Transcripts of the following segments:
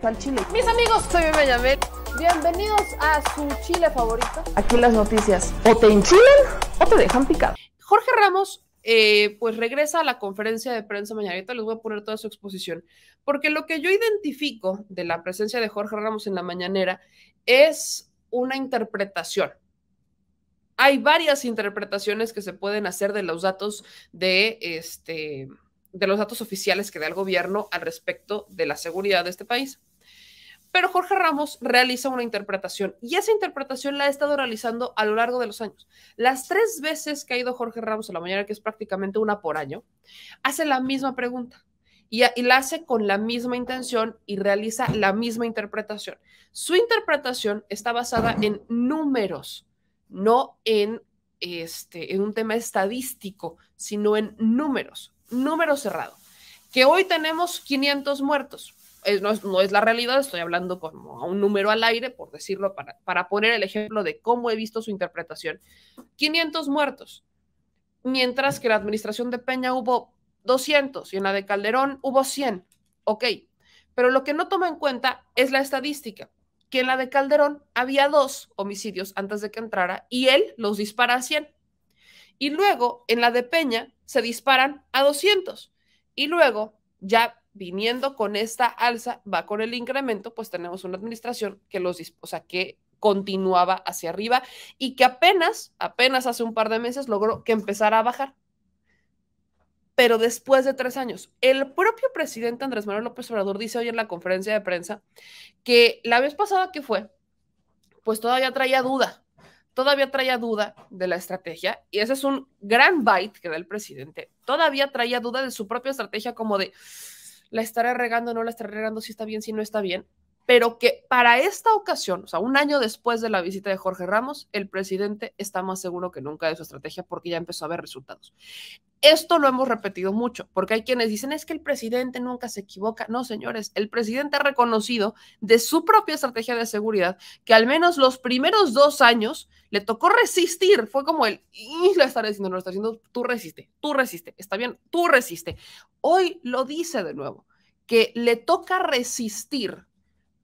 gusta el chile. Mis amigos, soy Bebe Yamel. Bienvenidos a su chile favorito. Aquí las noticias o te enchilan o te dejan picado. Jorge Ramos pues regresa a la conferencia de prensa mañanera. Les voy a poner toda su exposición, porque lo que yo identifico de la presencia de Jorge Ramos en la mañanera es una interpretación. Hay varias interpretaciones que se pueden hacer de los datos de los datos oficiales que da el gobierno al respecto de la seguridad de este país. Pero Jorge Ramos realiza una interpretación y esa interpretación la ha estado realizando a lo largo de los años. Las 3 veces que ha ido Jorge Ramos a la mañana, que es prácticamente una por año, hace la misma pregunta y la hace con la misma intención y realiza la misma interpretación. Su interpretación está basada en números, no en un tema estadístico, sino en números cerrado. Que hoy tenemos 500 muertos. No es la realidad, estoy hablando como a un número al aire, por decirlo, para poner el ejemplo de cómo he visto su interpretación. 500 muertos, mientras que en la administración de Peña hubo 200 y en la de Calderón hubo 100. Ok, pero lo que no toma en cuenta es la estadística, que en la de Calderón había 2 homicidios antes de que entrara y él los dispara a 100. Y luego en la de Peña se disparan a 200. Y luego ya viniendo con esta alza, va con el incremento, pues tenemos una administración que continuaba hacia arriba y que apenas hace un par de meses logró que empezara a bajar. Pero después de 3 años, el propio presidente Andrés Manuel López Obrador dice hoy en la conferencia de prensa que la vez pasada que fue, pues todavía traía duda de la estrategia, y ese es un gran bite que da el presidente. Todavía traía duda de su propia estrategia, como de la estaré regando, no la estaré regando, si está bien, si no está bien, pero que para esta ocasión, o sea, un año después de la visita de Jorge Ramos, el presidente está más seguro que nunca de su estrategia porque ya empezó a ver resultados. Esto lo hemos repetido mucho, porque hay quienes dicen, es que el presidente nunca se equivoca. No, señores, el presidente ha reconocido de su propia estrategia de seguridad que al menos los primeros 2 años le tocó resistir. Fue como y le estaré diciendo, no lo está diciendo, tú resiste, está bien, tú resiste. Hoy lo dice de nuevo, que le toca resistir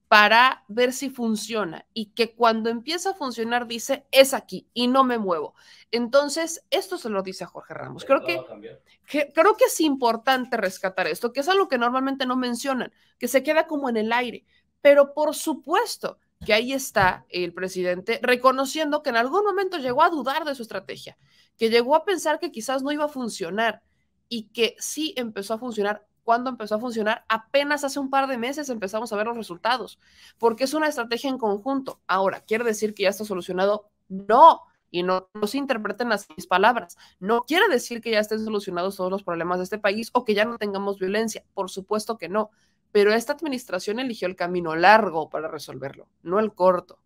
para ver si funciona y que cuando empieza a funcionar dice, es aquí y no me muevo. Entonces, esto se lo dice a Jorge Ramos. Creo que es importante rescatar esto, que es algo que normalmente no mencionan, que se queda como en el aire. Pero por supuesto que ahí está el presidente reconociendo que en algún momento llegó a dudar de su estrategia, que llegó a pensar que quizás no iba a funcionar y que sí empezó a funcionar. ¿Cuándo empezó a funcionar? Apenas hace un par de meses empezamos a ver los resultados, porque es una estrategia en conjunto. Ahora, ¿quiere decir que ya está solucionado? No, y no se interpreten las mis palabras. No quiere decir que ya estén solucionados todos los problemas de este país o que ya no tengamos violencia. Por supuesto que no, pero esta administración eligió el camino largo para resolverlo, no el corto.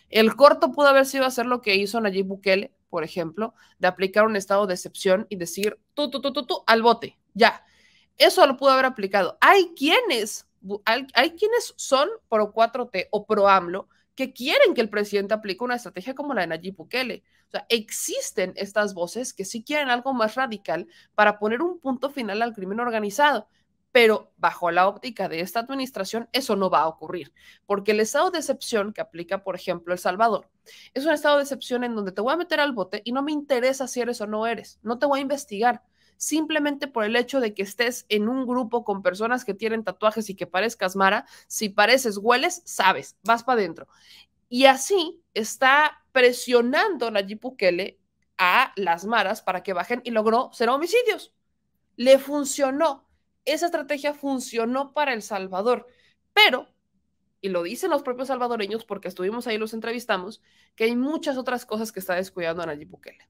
El corto pudo haber sido hacer lo que hizo Nayib Bukele, por ejemplo, de aplicar un estado de excepción y decir, tú, al bote, ya. Eso lo pudo haber aplicado. Hay quienes son pro 4T o pro AMLO que quieren que el presidente aplique una estrategia como la de Nayib Bukele. O sea, existen estas voces que sí quieren algo más radical para poner un punto final al crimen organizado. Pero bajo la óptica de esta administración, eso no va a ocurrir, porque el estado de excepción que aplica, por ejemplo, El Salvador, es un estado de excepción en donde te voy a meter al bote y no me interesa si eres o no eres, no te voy a investigar. Simplemente por el hecho de que estés en un grupo con personas que tienen tatuajes y que parezcas Mara, si pareces, hueles, sabes, vas para adentro. Y así está presionando Nayib Bukele a las maras para que bajen y logró 0 homicidios. Le funcionó. Esa estrategia funcionó para El Salvador, pero, y lo dicen los propios salvadoreños porque estuvimos ahí y los entrevistamos, que hay muchas otras cosas que está descuidando a Nayib Bukele,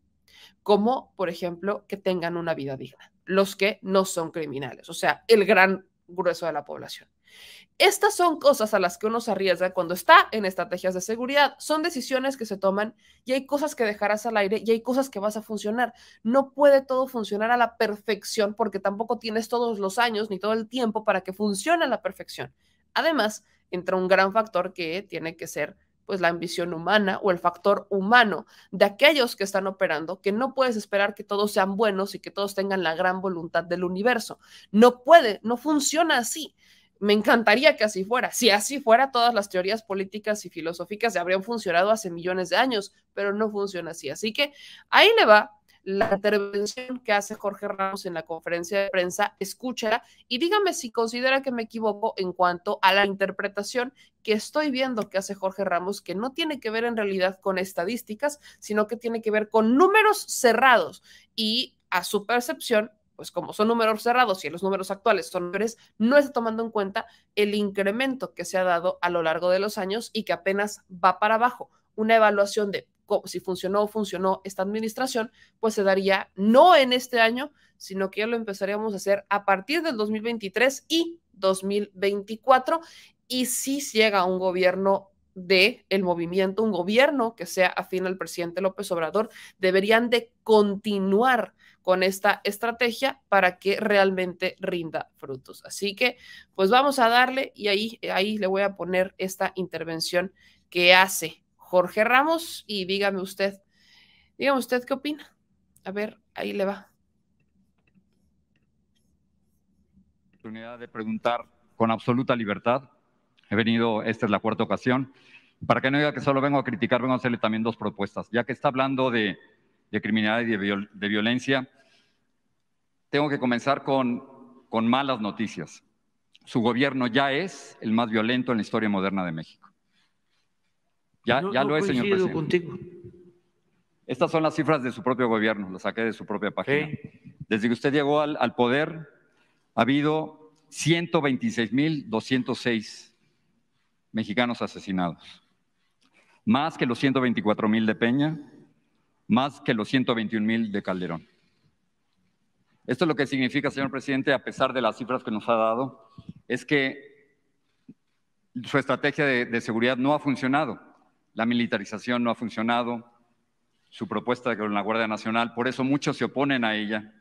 como, por ejemplo, que tengan una vida digna, los que no son criminales, o sea, el gran grueso de la población. Estas son cosas a las que uno se arriesga cuando está en estrategias de seguridad. Son decisiones que se toman y hay cosas que dejarás al aire y hay cosas que vas a funcionar. No puede todo funcionar a la perfección porque tampoco tienes todos los años ni todo el tiempo para que funcione a la perfección. Además, entra un gran factor que tiene que ser pues la ambición humana o el factor humano de aquellos que están operando, que no puedes esperar que todos sean buenos y que todos tengan la gran voluntad del universo. No puede, no funciona así. Me encantaría que así fuera. Si así fuera, todas las teorías políticas y filosóficas ya habrían funcionado hace millones de años, pero no funciona así. Así que ahí le va la intervención que hace Jorge Ramos en la conferencia de prensa. Escúchala y dígame si considera que me equivoco en cuanto a la interpretación que estoy viendo que hace Jorge Ramos, que no tiene que ver en realidad con estadísticas, sino que tiene que ver con números cerrados y a su percepción, pues como son números cerrados y los números actuales son mayores, no está tomando en cuenta el incremento que se ha dado a lo largo de los años y que apenas va para abajo. Una evaluación de si funcionó o funcionó esta administración, pues se daría no en este año, sino que ya lo empezaríamos a hacer a partir del 2023 y 2024. Y si llega un gobierno del movimiento, un gobierno que sea afín al presidente López Obrador, deberían de continuar con esta estrategia para que realmente rinda frutos. Así que, pues vamos a darle y ahí le voy a poner esta intervención que hace Jorge Ramos y dígame usted qué opina. A ver, ahí le va. Oportunidad de preguntar con absoluta libertad. He venido, esta es la cuarta ocasión. Para que no diga que solo vengo a criticar, vengo a hacerle también dos propuestas. Ya que está hablando de criminalidad y de violencia, tengo que comenzar con malas noticias. Su gobierno ya es el más violento en la historia moderna de México. Ya lo es, señor presidente. Contigo. Estas son las cifras de su propio gobierno, las saqué de su propia página. Desde que usted llegó al poder, ha habido 126,206 mexicanos asesinados, más que los 124,000 de Peña, más que los 121,000 de Calderón. Esto lo que significa, señor presidente, a pesar de las cifras que nos ha dado, es que su estrategia de seguridad no ha funcionado. La militarización no ha funcionado, su propuesta con la Guardia Nacional, por eso muchos se oponen a ella.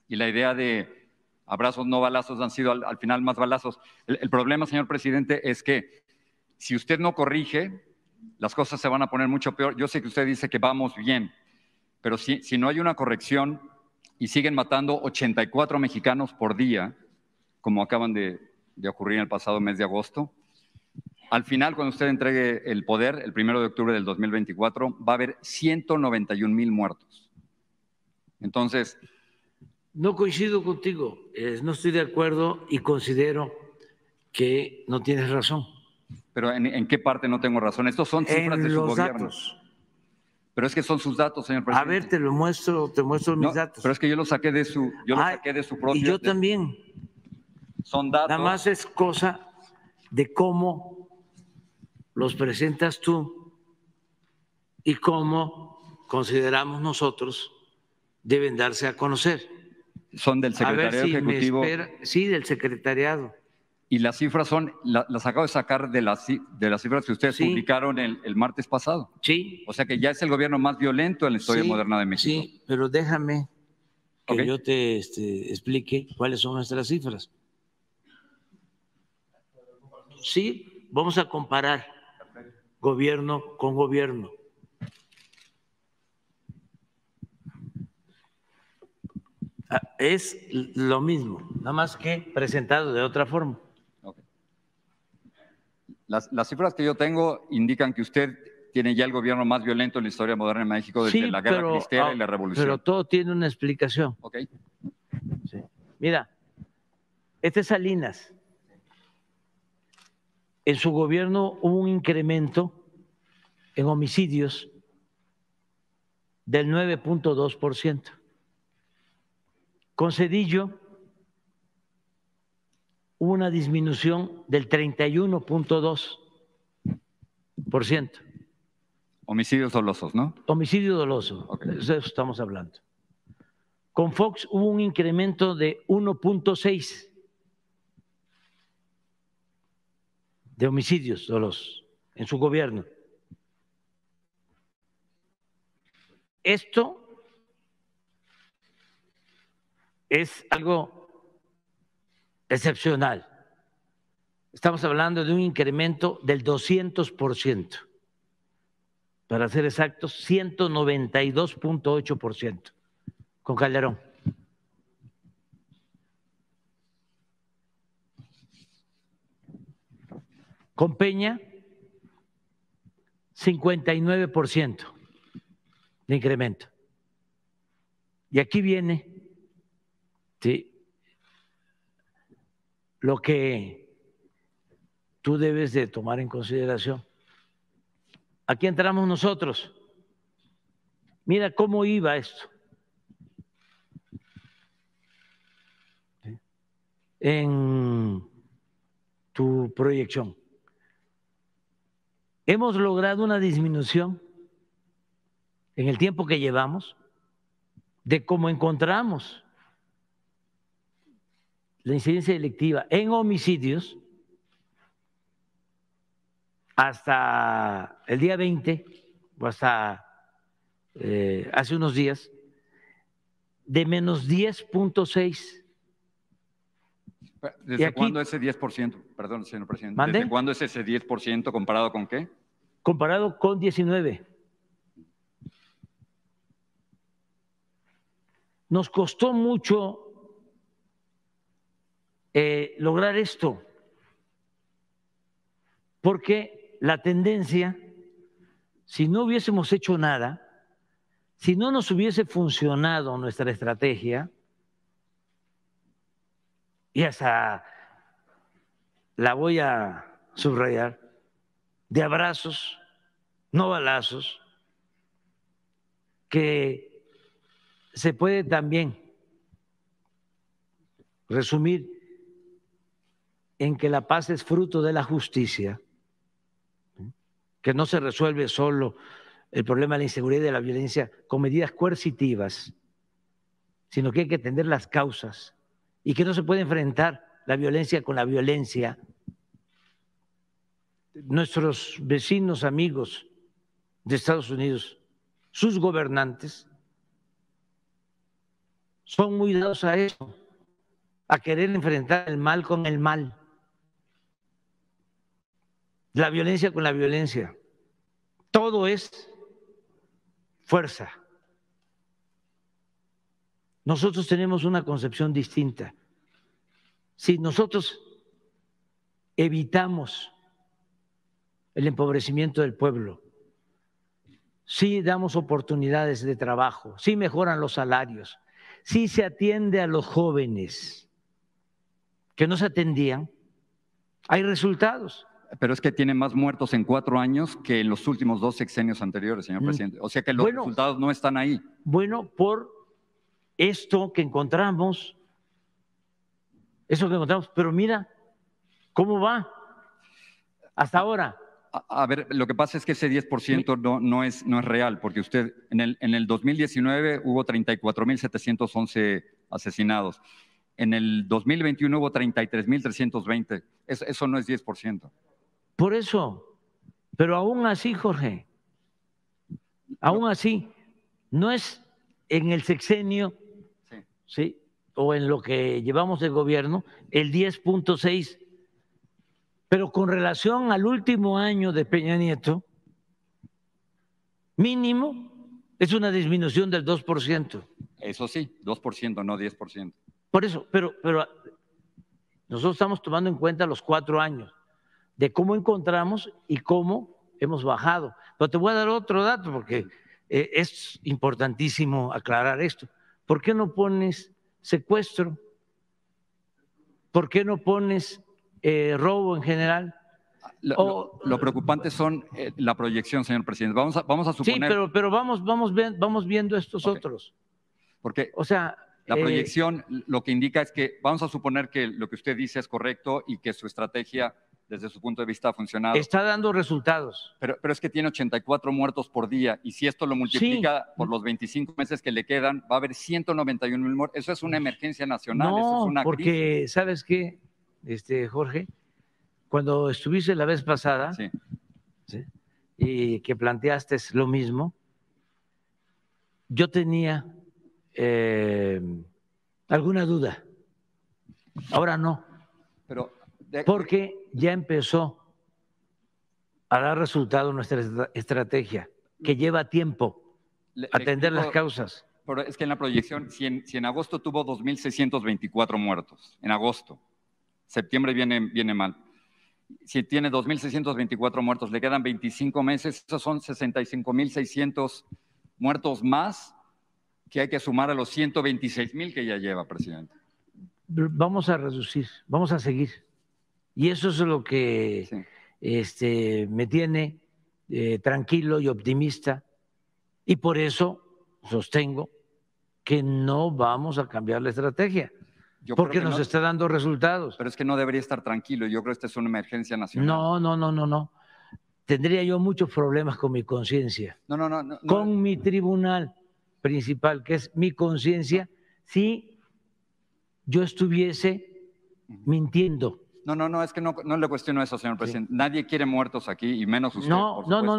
Y la idea de abrazos no balazos han sido al final más balazos. El problema, señor presidente, es que si usted no corrige, las cosas se van a poner mucho peor. Yo sé que usted dice que vamos bien, pero si no hay una corrección y siguen matando 84 mexicanos por día, como acaban de ocurrir en el pasado mes de agosto, al final, cuando usted entregue el poder, el 1 de octubre del 2024, va a haber 191,000 muertos. Entonces… No coincido contigo, no estoy de acuerdo y considero que no tienes razón. ¿Pero en qué parte no tengo razón? Estos son cifras de su gobierno. Datos. Pero es que son sus datos, señor presidente. A ver, te muestro mis datos. Pero es que yo los saqué de su propio… Y yo también. Son datos. Nada más es cosa de cómo los presentas tú y cómo consideramos nosotros deben darse a conocer. Son del secretariado ejecutivo. Sí, del secretariado. Y las cifras las acabo de sacar de las cifras que ustedes publicaron el martes pasado. Sí. O sea que ya es el gobierno más violento en la historia moderna de México. Sí, pero déjame que yo te explique cuáles son nuestras cifras. Sí, vamos a comparar gobierno con gobierno. Es lo mismo, nada más que presentado de otra forma. Okay. Las cifras que yo tengo indican que usted tiene ya el gobierno más violento en la historia moderna de México desde la Guerra Cristera y la Revolución. Pero todo tiene una explicación. Okay. Sí. Mira, este es Salinas. En su gobierno hubo un incremento en homicidios del 9.2%. Con Zedillo hubo una disminución del 31.2%. Homicidios dolosos, ¿no? Homicidio doloso, de eso estamos hablando. Con Fox hubo un incremento de 1.6% de homicidios dolosos en su gobierno. Esto es algo excepcional. Estamos hablando de un incremento del 200%. Para ser exactos, 192.8% con Calderón. Con Peña, 59% de incremento. Y aquí viene, ¿sí?, lo que tú debes de tomar en consideración. Aquí entramos nosotros. Mira cómo iba esto. En tu proyección. Hemos logrado una disminución en el tiempo que llevamos de cómo encontramos la incidencia delictiva en homicidios hasta el día 20 o hasta hace unos días de menos 10.6. ¿Desde cuándo ese 10%? Perdón, señor presidente. ¿Mande? ¿Desde cuándo es ese 10% comparado con qué? Comparado con 19. Nos costó mucho lograr esto, porque la tendencia, si no hubiésemos hecho nada, si no nos hubiese funcionado nuestra estrategia, y hasta la voy a subrayar, de abrazos, no balazos, que se puede también resumir en que la paz es fruto de la justicia, que no se resuelve solo el problema de la inseguridad y de la violencia con medidas coercitivas, sino que hay que atender las causas y que no se puede enfrentar la violencia con la violencia. Nuestros vecinos, amigos de Estados Unidos, sus gobernantes, son muy dados a eso, a querer enfrentar el mal con el mal, la violencia con la violencia. Todo es fuerza. Nosotros tenemos una concepción distinta. Si nosotros evitamos el empobrecimiento del pueblo, si damos oportunidades de trabajo, si mejoran los salarios, si se atiende a los jóvenes que no se atendían, hay resultados. Pero es que tiene más muertos en 4 años que en los últimos 2 sexenios anteriores, señor presidente. O sea que los resultados no están ahí. Bueno, por esto que encontramos, pero mira cómo va hasta ahora. A ver, lo que pasa es que ese 10% no es real, porque usted en el 2019 hubo 34.711 asesinados. En el 2021 hubo 33.320. Eso no es 10%. Por eso, pero aún así, Jorge, aún así, no es en el sexenio, ¿sí?, o en lo que llevamos de gobierno, el 10.6, pero con relación al último año de Peña Nieto, mínimo es una disminución del 2%. Eso sí, 2%, no 10%. Por eso, pero nosotros estamos tomando en cuenta los 4 años de cómo encontramos y cómo hemos bajado. Pero te voy a dar otro dato porque es importantísimo aclarar esto. ¿Por qué no pones secuestro? ¿Por qué no pones robo en general? Lo preocupante son la proyección, señor presidente. Vamos a suponer… Sí, pero vamos viendo estos otros. Porque o sea, la proyección lo que indica es que vamos a suponer que lo que usted dice es correcto y que su estrategia desde su punto de vista ha funcionado. Está dando resultados. Pero es que tiene 84 muertos por día y si esto lo multiplica por los 25 meses que le quedan, va a haber 191,000 muertos. Eso es una emergencia nacional, no, eso es una porque, crisis. ¿sabes qué, Jorge? Cuando estuviste la vez pasada, sí, y que planteaste lo mismo, yo tenía alguna duda. Ahora no. Porque ya empezó a dar resultado nuestra estrategia, que lleva tiempo atender las causas. Pero es que en la proyección, si en agosto tuvo 2.624 muertos, en agosto, septiembre viene mal, Si tiene 2.624 muertos, le quedan 25 meses, esos son 65.600 muertos más que hay que sumar a los 126.000 que ya lleva, presidente. Vamos a reducir, vamos a seguir. Y eso es lo que Sí. me tiene tranquilo y optimista. Y por eso sostengo que no vamos a cambiar la estrategia, porque nos está dando resultados. Pero es que no debería estar tranquilo. Yo creo que esta es una emergencia nacional. No. Tendría yo muchos problemas con mi conciencia, No. con mi tribunal principal, que es mi conciencia, si yo estuviese mintiendo. No, es que no le cuestiono eso, señor presidente. Sí. Nadie quiere muertos aquí, y menos usted, por supuesto.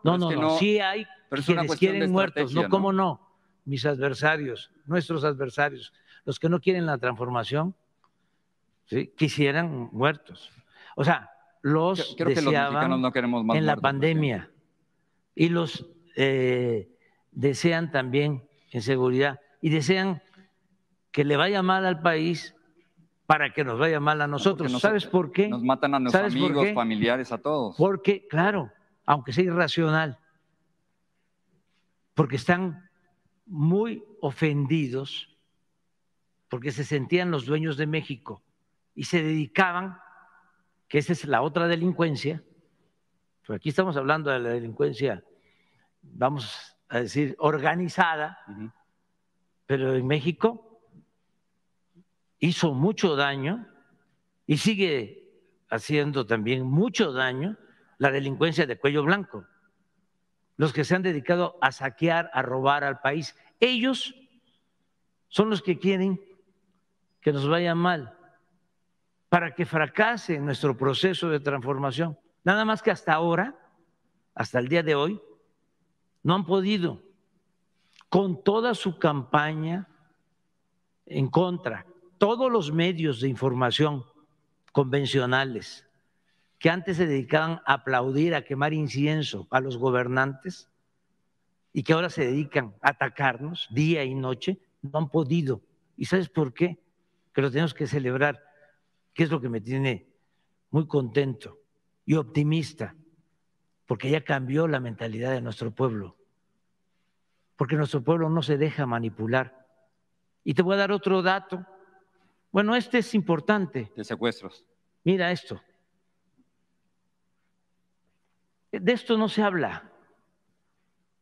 No. Sí hay quienes quieren muertos, no, ¿cómo no? Mis adversarios, nuestros adversarios, los que no quieren la transformación, ¿sí?, quisieran muertos. O sea, los creo que los mexicanos no queremos más en la pandemia, y los desean también en seguridad, y desean que le vaya mal al país para que nos vaya mal a nosotros. ¿Sabes por qué? Nos matan a nuestros amigos, familiares, a todos. Porque, claro, aunque sea irracional, porque están muy ofendidos, porque se sentían los dueños de México y se dedicaban, que esa es la otra delincuencia, porque aquí estamos hablando de la delincuencia, vamos a decir, organizada, pero en México hizo mucho daño y sigue haciendo también mucho daño la delincuencia de cuello blanco, los que se han dedicado a saquear, a robar al país. Ellos son los que quieren que nos vaya mal, para que fracase nuestro proceso de transformación. Nada más que hasta ahora, hasta el día de hoy, no han podido, con toda su campaña en contra, todos los medios de información convencionales que antes se dedicaban a aplaudir, a quemar incienso a los gobernantes y que ahora se dedican a atacarnos día y noche, no han podido. ¿Y sabes por qué? Que lo tenemos que celebrar, que es lo que me tiene muy contento y optimista, porque ya cambió la mentalidad de nuestro pueblo, porque nuestro pueblo no se deja manipular. Y te voy a dar otro dato. Bueno, este es importante. De secuestros. Mira esto. De esto no se habla.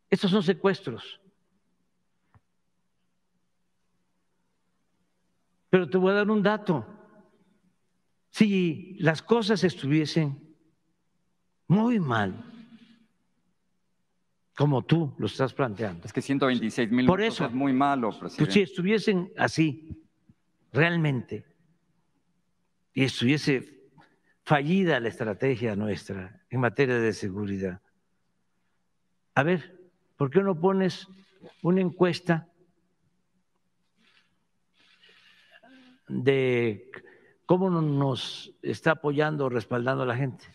Estos son secuestros. Pero te voy a dar un dato. Si las cosas estuviesen muy mal, como tú lo estás planteando. Es que 126,000 por eso es muy malo, presidente. Pues si estuviesen así, realmente, y estuviese fallida la estrategia nuestra en materia de seguridad, a ver, ¿por qué no pones una encuesta de cómo nos está apoyando o respaldando la gente?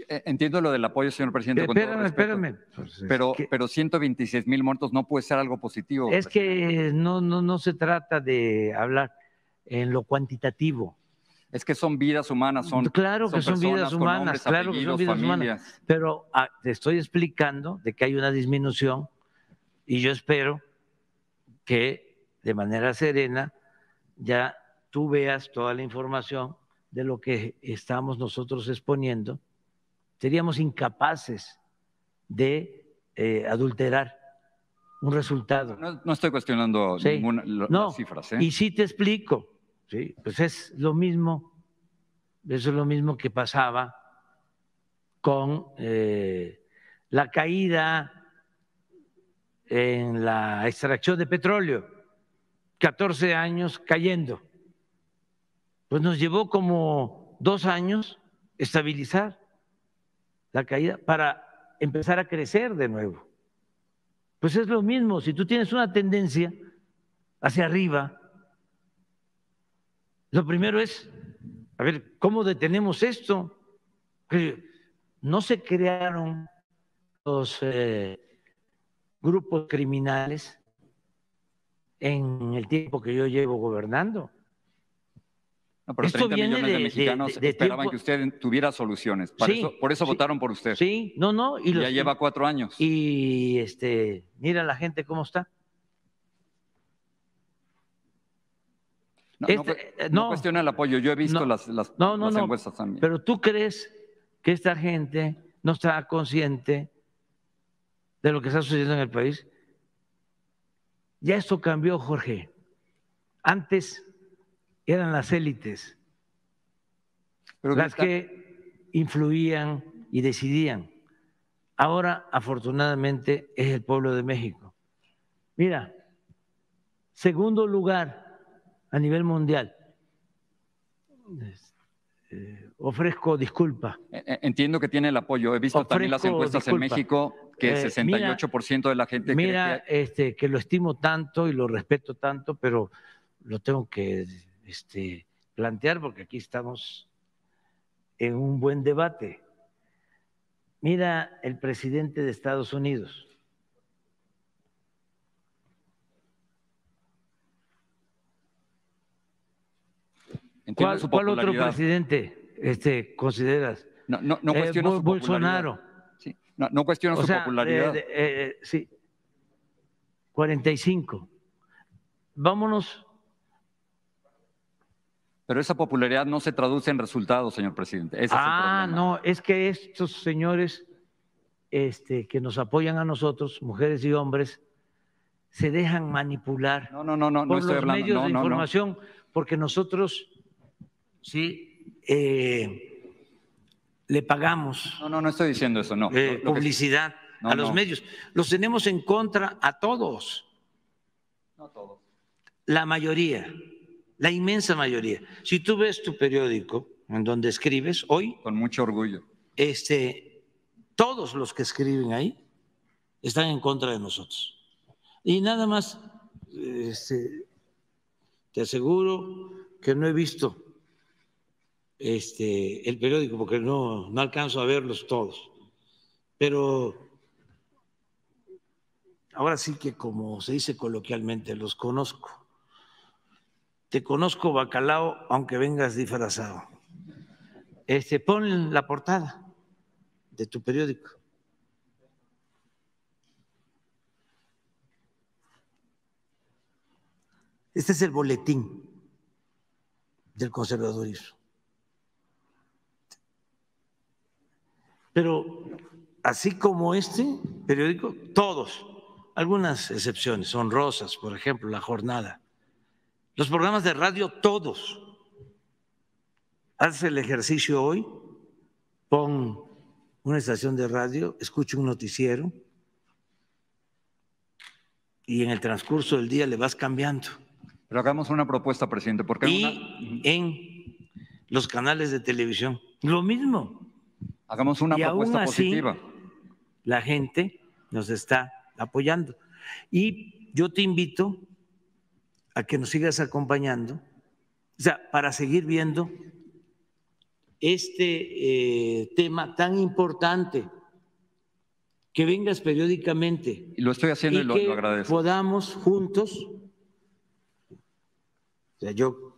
Entiendo lo del apoyo, señor presidente. Espérame. Pero 126,000 muertos no puede ser algo positivo. Es que no se trata de hablar en lo cuantitativo. Es que son vidas humanas, claro que son vidas humanas, nombres, claro que son vidas humanas. Pero te estoy explicando de que hay una disminución y yo espero que de manera serena ya tú veas toda la información de lo que estamos nosotros exponiendo. Seríamos incapaces de adulterar un resultado. No estoy cuestionando ninguna las cifras. Y sí te explico, ¿sí? Pues es lo mismo, eso es lo mismo que pasaba con la caída en la extracción de petróleo, 14 años cayendo. Pues nos llevó como 2 años estabilizar la caída para empezar a crecer de nuevo. Pues es lo mismo, si tú tienes una tendencia hacia arriba, lo primero es, a ver, ¿cómo detenemos esto? No se crearon los grupos criminales en el tiempo que yo llevo gobernando. No, pero Esto 30 viene millones de mexicanos de esperaban tiempo. que usted tuviera soluciones. Sí, Por eso sí, votaron por usted. Sí, no. Y ya lleva 4 años. Y mira la gente cómo está. No cuestiona el apoyo. Yo he visto las encuestas también. Pero tú crees que esta gente no está consciente de lo que está sucediendo en el país. Ya esto cambió, Jorge. Antes eran las élites las que influían y decidían. Ahora, afortunadamente, es el pueblo de México. Mira, segundo lugar a nivel mundial. Ofrezco disculpa. Entiendo que tiene el apoyo. He visto también las encuestas en México que el 68% de la gente cree que lo estimo tanto y lo respeto tanto, pero lo tengo que plantear porque aquí estamos en un buen debate. Mira el presidente de Estados Unidos. ¿Cuál otro presidente consideras? No cuestiono su Bolsonaro. popularidad. Sí, no cuestiono su popularidad. Sí, 45. Vámonos. Pero esa popularidad no se traduce en resultados, señor presidente. Ese es el problema. No, es que estos señores que nos apoyan a nosotros, mujeres y hombres, se dejan manipular por los medios de información, porque nosotros le pagamos. No estoy diciendo eso, no. Publicidad a los medios. Los tenemos en contra a todos. No todos. La mayoría. La inmensa mayoría. Si tú ves tu periódico en donde escribes hoy, con mucho orgullo, todos los que escriben ahí están en contra de nosotros. Y nada más, te aseguro que no he visto el periódico porque no alcanzo a verlos todos. Pero ahora sí que, como se dice coloquialmente, los conozco. Te conozco, bacalao, aunque vengas disfrazado. Pon la portada de tu periódico. Este es el boletín del conservadurismo. Pero así como este periódico, todos, algunas excepciones honrosas, por ejemplo, La Jornada. Los programas de radio, todos. Haz el ejercicio hoy, pon una estación de radio, escucha un noticiero y en el transcurso del día le vas cambiando. Pero hagamos una propuesta, presidente. En los canales de televisión, lo mismo. Hagamos una propuesta positiva. La gente nos está apoyando. Y yo te invito a que nos sigas acompañando, para seguir viendo este tema tan importante, que vengas periódicamente. Y lo estoy haciendo y lo agradezco. Podamos juntos, yo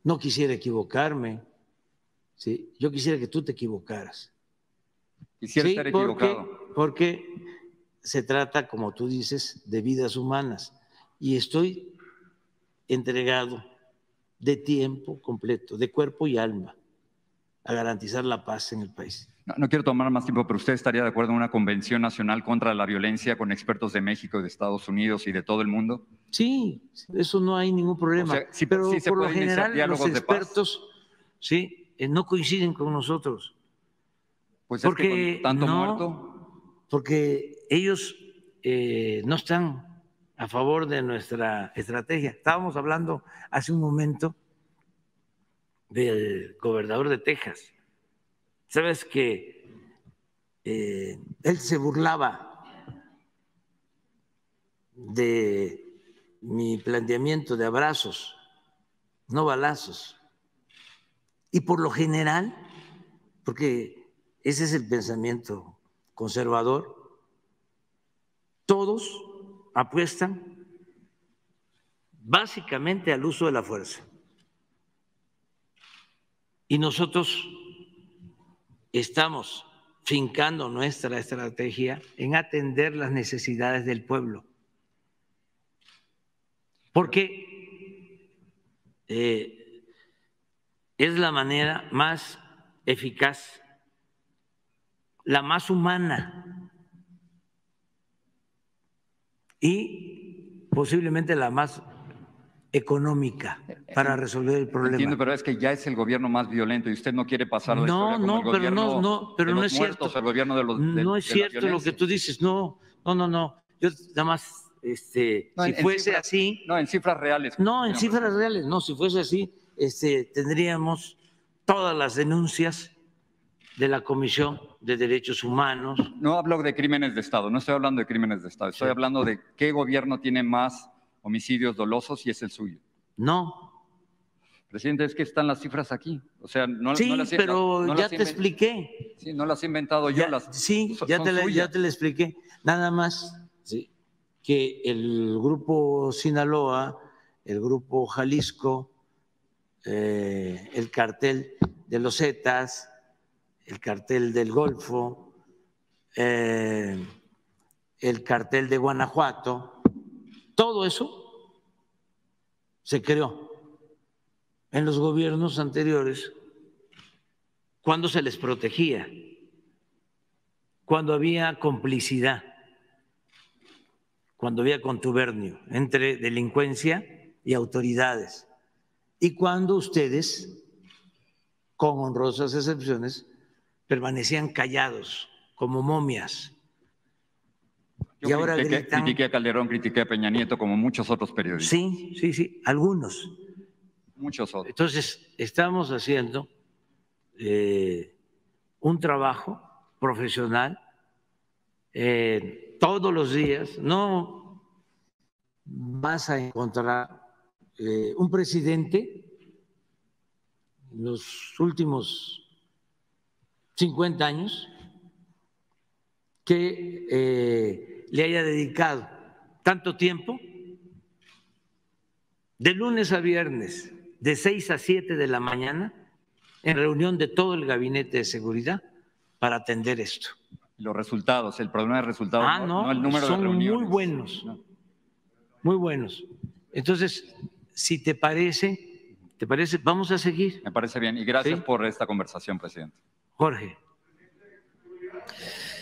no quisiera equivocarme, ¿sí? Yo quisiera que tú te equivocaras. Quisiera estar equivocado. Porque se trata, como tú dices, de vidas humanas. Y estoy entregado de tiempo completo, de cuerpo y alma, a garantizar la paz en el país. No quiero tomar más tiempo, pero ¿usted estaría de acuerdo en una convención nacional contra la violencia con expertos de México, de Estados Unidos y de todo el mundo? Sí, eso no hay ningún problema. Pero por lo general los expertos no coinciden con nosotros. Pues porque es que con tanto muerto. Porque ellos no están a favor de nuestra estrategia. Estábamos hablando hace un momento del gobernador de Texas. Sabes que él se burlaba de mi planteamiento de abrazos, no balazos. Y por lo general, porque ese es el pensamiento conservador, todos apuestan básicamente al uso de la fuerza. Y nosotros estamos fincando nuestra estrategia en atender las necesidades del pueblo. Porque es la manera más eficaz, la más humana y posiblemente la más económica para resolver el problema. Entiendo, pero es que ya es el gobierno más violento y usted no quiere pasar la historia como el gobierno pero de no los es muertos, cierto. el gobierno de los no es cierto lo que tú dices. No. Yo nada más, si fuese así. No, en cifras reales. No, en cifras reales. No, si fuese así, tendríamos todas las denuncias de la Comisión de Derechos Humanos. No hablo de crímenes de Estado, no estoy hablando de crímenes de Estado, estoy hablando de qué gobierno tiene más homicidios dolosos y es el suyo. No. Presidente, es que están las cifras aquí. O sea, no, sí, no las, pero no ya las te expliqué. Sí, no las he inventado yo. Ya te la expliqué. Nada más que el Grupo Sinaloa, el Grupo Jalisco, el Cartel de los Zetas, el Cartel del Golfo, el Cartel de Guanajuato, todo eso se creó en los gobiernos anteriores cuando se les protegía, cuando había complicidad, cuando había contubernio entre delincuencia y autoridades, y cuando ustedes, con honrosas excepciones, permanecían callados como momias. Y ahora critiqué a Calderón, critiqué a Peña Nieto, como muchos otros periodistas. Sí, algunos. Muchos otros. Entonces, estamos haciendo un trabajo profesional todos los días. No vas a encontrar un presidente en los últimos 50 años que le haya dedicado tanto tiempo, de lunes a viernes, de 6 a 7 de la mañana, en reunión de todo el gabinete de seguridad para atender esto. Los resultados, el problema de resultados, no el número de reuniones. Son muy buenos, muy buenos. Entonces, si te parece, vamos a seguir. Me parece bien y gracias por esta conversación, presidente. Jorge.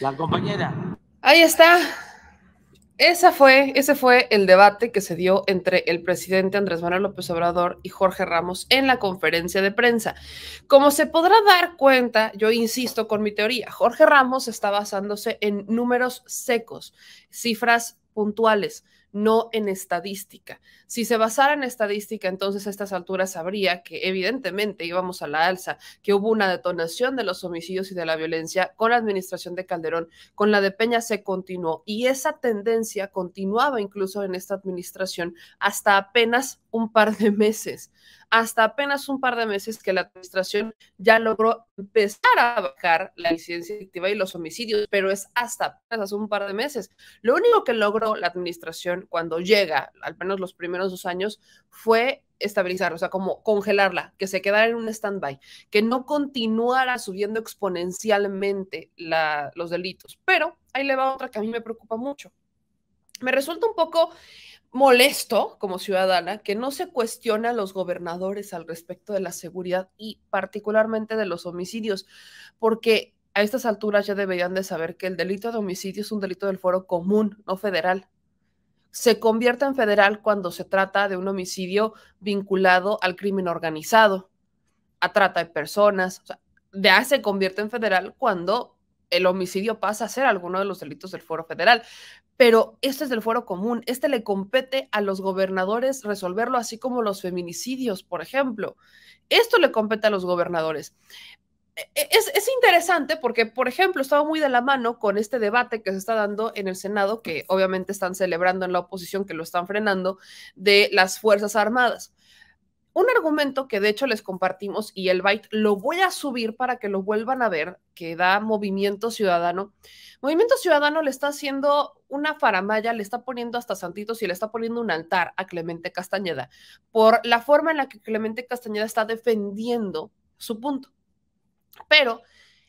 La compañera. Ahí está. Ese fue el debate que se dio entre el presidente Andrés Manuel López Obrador y Jorge Ramos en la conferencia de prensa. Como se podrá dar cuenta, yo insisto con mi teoría, Jorge Ramos está basándose en números secos, cifras puntuales, no en estadística. Si se basara en estadística, entonces a estas alturas sabría que evidentemente íbamos a la alza, que hubo una detonación de los homicidios y de la violencia con la administración de Calderón, con la de Peña se continuó y esa tendencia continuaba incluso en esta administración hasta apenas un par de meses. Hasta apenas un par de meses que la administración ya logró empezar a bajar la incidencia delictiva y los homicidios, pero es hasta apenas hace un par de meses. Lo único que logró la administración cuando llega, al menos los primeros 2 años, fue estabilizar, o sea, como congelarla, que se quedara en un stand-by, que no continuara subiendo exponencialmente los delitos. Pero ahí le va otra que a mí me preocupa mucho. Me resulta un poco molesto como ciudadana que no se cuestiona a los gobernadores al respecto de la seguridad y particularmente de los homicidios, porque a estas alturas ya deberían de saber que el delito de homicidio es un delito del fuero común, no federal. Se convierte en federal cuando se trata de un homicidio vinculado al crimen organizado, a trata de personas, o sea, ya se convierte en federal cuando el homicidio pasa a ser alguno de los delitos del fuero federal. Pero este es del fuero común, este le compete a los gobernadores resolverlo, así como los feminicidios, por ejemplo. Esto le compete a los gobernadores. Es interesante porque, por ejemplo, estaba muy de la mano con este debate que se está dando en el Senado, que obviamente están celebrando en la oposición, que lo están frenando, de las Fuerzas Armadas. Un argumento que de hecho les compartimos y el byte lo voy a subir para que lo vuelvan a ver, que da Movimiento Ciudadano. Movimiento Ciudadano le está haciendo una faramalla, le está poniendo hasta santitos y le está poniendo un altar a Clemente Castañeda por la forma en la que Clemente Castañeda está defendiendo su punto. Pero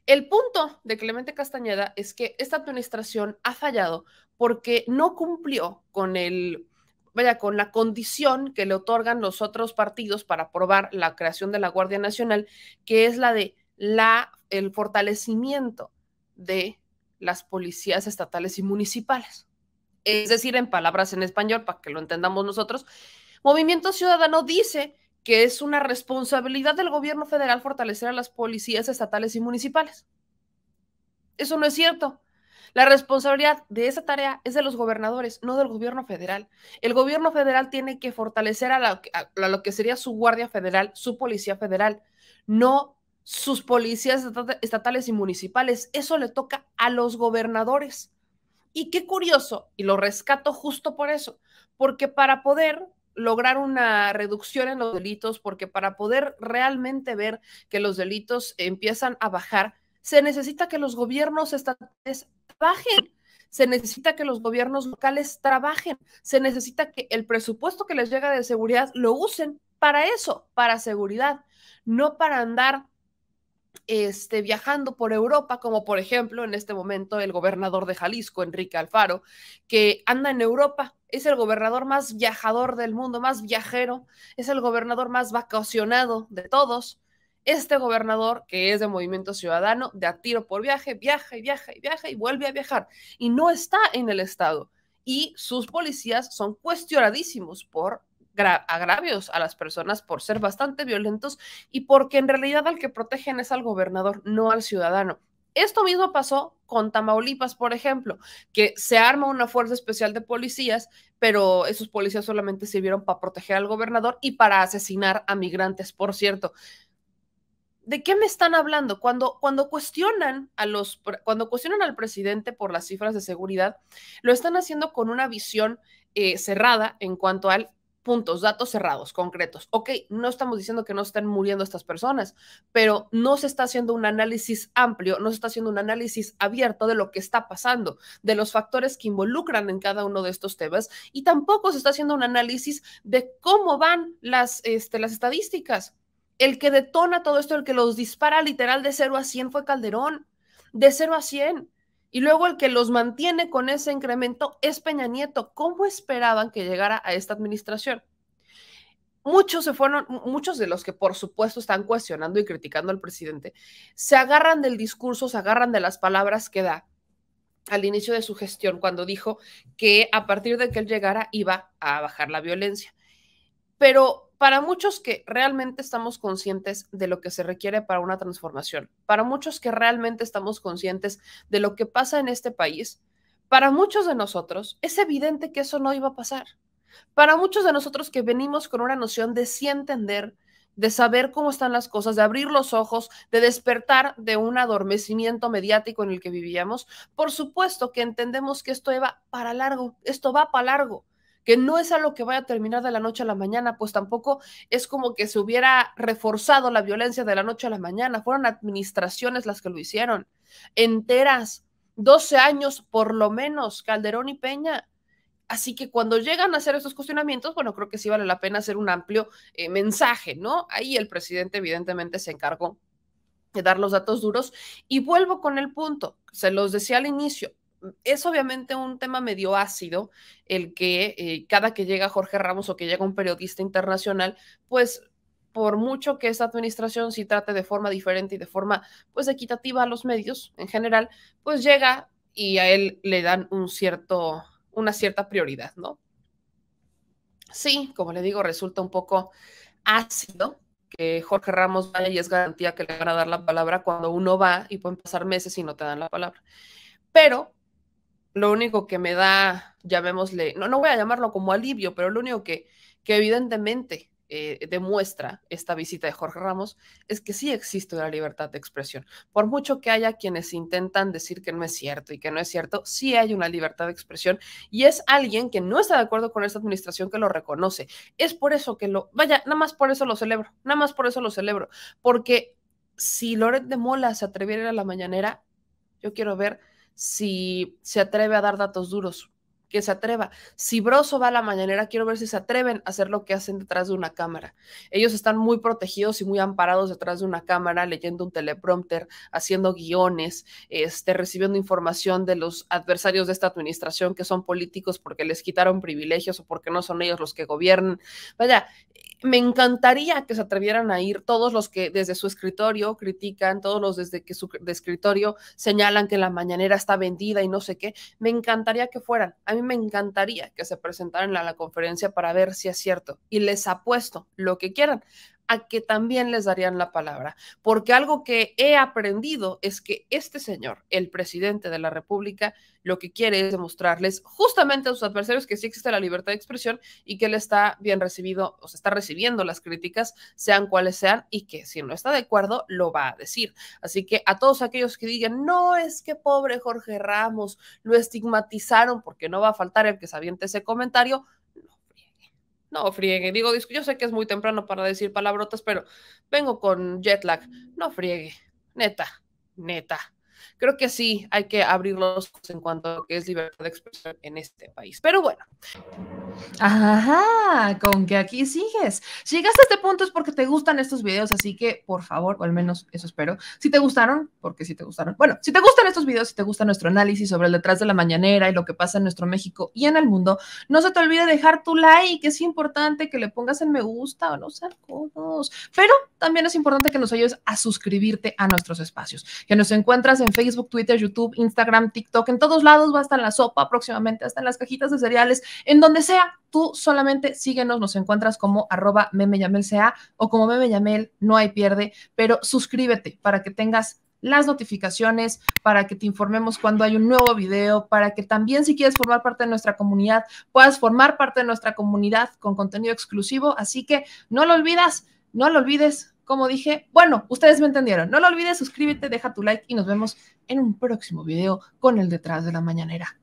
el punto de Clemente Castañeda es que esta administración ha fallado porque no cumplió con con la condición que le otorgan los otros partidos para aprobar la creación de la Guardia Nacional, que es la de el fortalecimiento de las policías estatales y municipales. Es decir, en palabras en español, para que lo entendamos nosotros, Movimiento Ciudadano dice que es una responsabilidad del gobierno federal fortalecer a las policías estatales y municipales. Eso no es cierto. La responsabilidad de esa tarea es de los gobernadores, no del gobierno federal. El gobierno federal tiene que fortalecer a lo que sería su Guardia Federal, su Policía Federal, no sus policías estatales y municipales. Eso le toca a los gobernadores. Y qué curioso, y lo rescato justo por eso, porque para poder lograr una reducción en los delitos, porque para poder realmente ver que los delitos empiezan a bajar, se necesita que los gobiernos estatales trabajen, se necesita que los gobiernos locales trabajen, se necesita que el presupuesto que les llega de seguridad lo usen para eso, para seguridad, no para andar viajando por Europa, como por ejemplo en este momento el gobernador de Jalisco, Enrique Alfaro, que anda en Europa, es el gobernador más viajador del mundo, más viajero, es el gobernador más vacacionado de todos. Este gobernador, que es de Movimiento Ciudadano, de a tiro por viaje, viaja y viaja y viaja y vuelve a viajar, y no está en el estado. Y sus policías son cuestionadísimos por agravios a las personas, por ser bastante violentos y porque en realidad al que protegen es al gobernador, no al ciudadano. Esto mismo pasó con Tamaulipas, por ejemplo, que se arma una fuerza especial de policías, pero esos policías solamente sirvieron para proteger al gobernador y para asesinar a migrantes, por cierto. ¿De qué me están hablando? Cuando cuestionan al presidente por las cifras de seguridad, lo están haciendo con una visión cerrada en cuanto al puntos, datos cerrados, concretos. Ok, no estamos diciendo que no estén muriendo estas personas, pero no se está haciendo un análisis amplio, no se está haciendo un análisis abierto de lo que está pasando, de los factores que involucran en cada uno de estos temas, y tampoco se está haciendo un análisis de cómo van las estadísticas. El que detona todo esto, el que los dispara literal de 0 a 100 fue Calderón, de 0 a 100. Y luego el que los mantiene con ese incremento es Peña Nieto. ¿Cómo esperaban que llegara a esta administración? Muchos de los que por supuesto están cuestionando y criticando al presidente, se agarran del discurso, se agarran de las palabras que da al inicio de su gestión, cuando dijo que a partir de que él llegara iba a bajar la violencia. Pero para muchos que realmente estamos conscientes de lo que se requiere para una transformación, para muchos que realmente estamos conscientes de lo que pasa en este país, para muchos de nosotros es evidente que eso no iba a pasar. Para muchos de nosotros que venimos con una noción de sí entender, de saber cómo están las cosas, de abrir los ojos, de despertar de un adormecimiento mediático en el que vivíamos, por supuesto que entendemos que esto va para largo, que no es algo que vaya a terminar de la noche a la mañana, pues tampoco es como que se hubiera reforzado la violencia de la noche a la mañana, fueron administraciones las que lo hicieron, enteras, 12 años por lo menos, Calderón y Peña. Así que cuando llegan a hacer estos cuestionamientos, bueno, creo que sí vale la pena hacer un amplio mensaje, ¿no? Ahí el presidente evidentemente se encargó de dar los datos duros y vuelvo con el punto, se los decía al inicio, es obviamente un tema medio ácido el que cada que llega Jorge Ramos o que llega un periodista internacional, pues por mucho que esta administración sí trate de forma diferente y de forma pues equitativa a los medios en general, pues llega y a él le dan una cierta prioridad, ¿no? Sí, como le digo, resulta un poco ácido que Jorge Ramos vaya y es garantía que le van a dar la palabra cuando uno va y pueden pasar meses y no te dan la palabra. Pero lo único que me da, llamémosle, no voy a llamarlo como alivio, pero lo único que evidentemente demuestra esta visita de Jorge Ramos es que sí existe una libertad de expresión. Por mucho que haya quienes intentan decir que no es cierto y que no es cierto, sí hay una libertad de expresión y es alguien que no está de acuerdo con esta administración que lo reconoce. Es por eso que nada más por eso lo celebro, porque si Loret de Mola se atreviera a la mañanera, yo quiero ver si se atreve a dar datos duros, que se atreva. Si Broso va a la mañanera, quiero ver si se atreven a hacer lo que hacen detrás de una cámara. Ellos están muy protegidos y muy amparados detrás de una cámara, leyendo un teleprompter, haciendo guiones, recibiendo información de los adversarios de esta administración que son políticos porque les quitaron privilegios o porque no son ellos los que gobiernan. Vaya, me encantaría que se atrevieran a ir todos los que desde su escritorio critican, todos los desde que su escritorio señalan que la mañanera está vendida y no sé qué. Me encantaría que fueran. A mí me encantaría que se presentaran a la conferencia para ver si es cierto. Y les apuesto lo que quieran a que también les darían la palabra, porque algo que he aprendido es que este señor, el presidente de la República, lo que quiere es demostrarles justamente a sus adversarios que sí existe la libertad de expresión y que él está bien recibido, o sea, está recibiendo las críticas, sean cuales sean, y que si no está de acuerdo, lo va a decir. Así que a todos aquellos que digan, no, es que pobre Jorge Ramos, lo estigmatizaron, porque no va a faltar el que se aviente ese comentario. No friegue, digo, yo sé que es muy temprano para decir palabrotas, pero vengo con jet lag. No friegue, neta. Creo que sí hay que abrir los ojos en cuanto a lo que es libertad de expresión en este país. Pero bueno. Ajá, con que aquí sigues. Si llegaste a este punto es porque te gustan estos videos, así que por favor, o al menos eso espero. Si te gustaron, porque si te gustaron. Bueno, si te gustan estos videos, si te gusta nuestro análisis sobre el detrás de la mañanera y lo que pasa en nuestro México y en el mundo, no se te olvide dejar tu like. Es importante que le pongas en me gusta o no sean codos. Pero también es importante que nos ayudes a suscribirte a nuestros espacios, que nos encuentras en Facebook, Twitter, YouTube, Instagram, TikTok, en todos lados, va hasta en la sopa, próximamente hasta en las cajitas de cereales, en donde sea. Tú solamente síguenos, nos encuentras como @memeyamelca o como memeyamel, no hay pierde, pero suscríbete para que tengas las notificaciones, para que te informemos cuando hay un nuevo video, para que también si quieres formar parte de nuestra comunidad, puedas formar parte de nuestra comunidad con contenido exclusivo, así que no lo olvides, como dije, bueno, ustedes me entendieron, no lo olvides, suscríbete, deja tu like y nos vemos en un próximo video con el detrás de la mañanera.